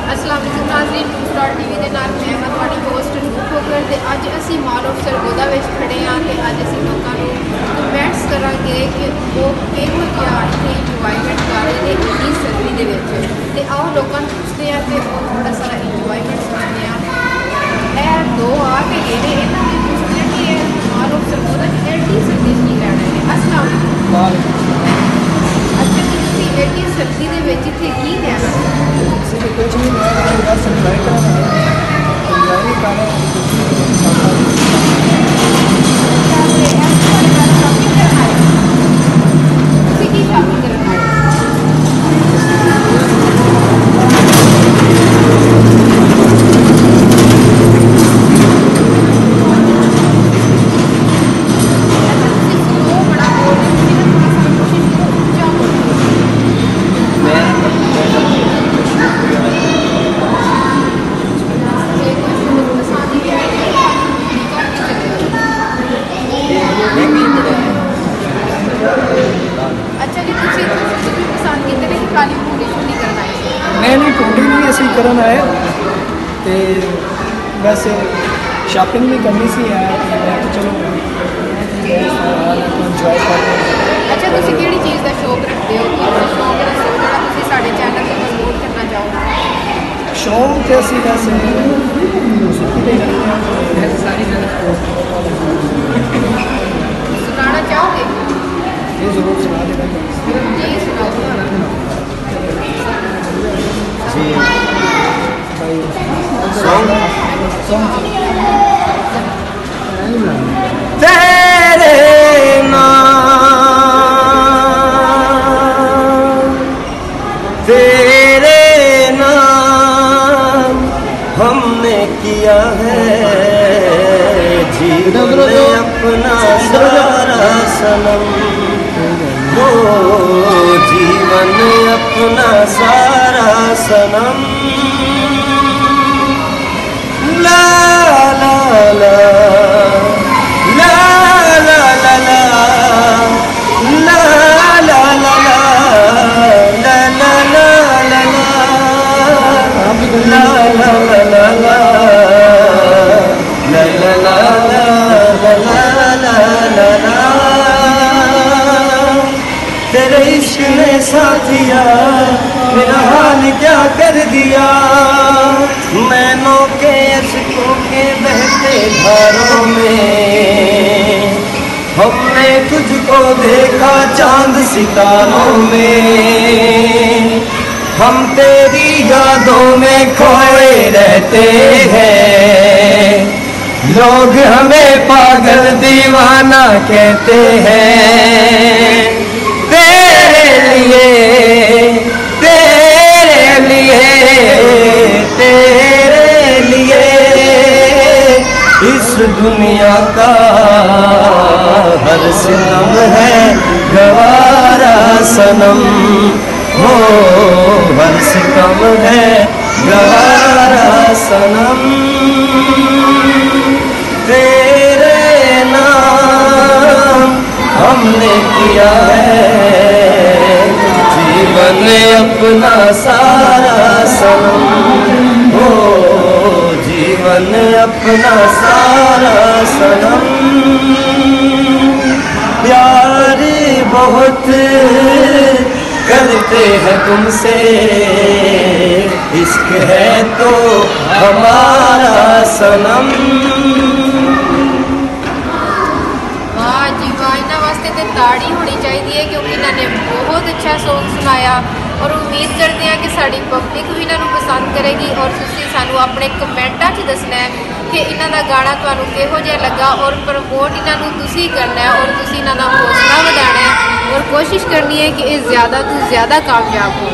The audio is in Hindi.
अस्सलाम वालेकुम नाज़रीन, न्यूज़.टीवी के नाल मैं हाँ तुहाडी होस्ट रूप होकर ते अज असीं मॉल ऑफ सरगोदा विच खड़े हाँ ते अज असीं लोकां नूं कमेंट्स करांगे कि वो किहो जिहा इत्थे इंजॉयमेंट कर रहे हैं इन्नी सर्दी दे विच ते आओ लोकां नूं पुछदे आ ते थोड़ा सारा इंजॉयमेंट सुणदे आ। ए दो आ के गए ने इन्हां नूं पुछदे आ कि मॉल ऑफ सरगोदा च एडी सर्दी की लैणा है। अस्सलाम वालेकुम। अच्छा जी तुसीं एडी सर्दी दे विच इत्थे की लैणा कुछ नहीं बस एंजॉय करना है, एंजॉय करना करना है तो वैसे शॉपिंग भी करनी सी है तो चलो इंजॉय करते। अच्छा तुम किहड़ी चीज़ का शौक रखते हो कि शौक दसो जो तुम साढ़े चैनल को प्रमोट करना चाहो। शौक असी वैसे सारी सुनाना चाहोगे? ये जरूर सुना देगा जी सुनाओ। तेरे नाम हमने किया है जीवन अपना सारा सनम, वो जीवन अपना सारा सनम। ला ला ला ला ला ला ला ला ला ला तेरे इश्क ने साथिया मेरा हाल क्या कर दिया, नैनों के अश्कों के बहते धारों में हमने तुझको देखा चांद सितारों में, हम तेरी यादों में खोए रहते हैं, लोग हमें पागल दीवाना कहते हैं। तेरे लिए तेरे लिए तेरे लिए इस दुनिया का हर सितम है गवारा सनम, हो हर सितम है गवारा सनम। तेरे नाम हमने किया है जीवन अपना सारा सनम, हो जीवन अपना सारा सनम। प्यार बहुत करते हैं तुमसे, इश्क है तो हमारा सनम। वाह जी वाह, इन्होंने वास्ते तो ताड़ी होनी चाहिए क्योंकि इन्होंने बहुत अच्छा सॉन्ग सुनाया और उम्मीद करते हैं कि साड़ी पब्लिक भी इन्हों पसंद करेगी और तुसीं सानू अपने कमेंटा च दसना है कि इन्हों का गाना तुहानू किहो जिहा लगा और प्रमोट इन्हों तुसीं करना है और तुसीं इन्हों का हौसला वधाना है और कोशिश करनी है कि ये ज़्यादा तो ज़्यादा कामयाब हो।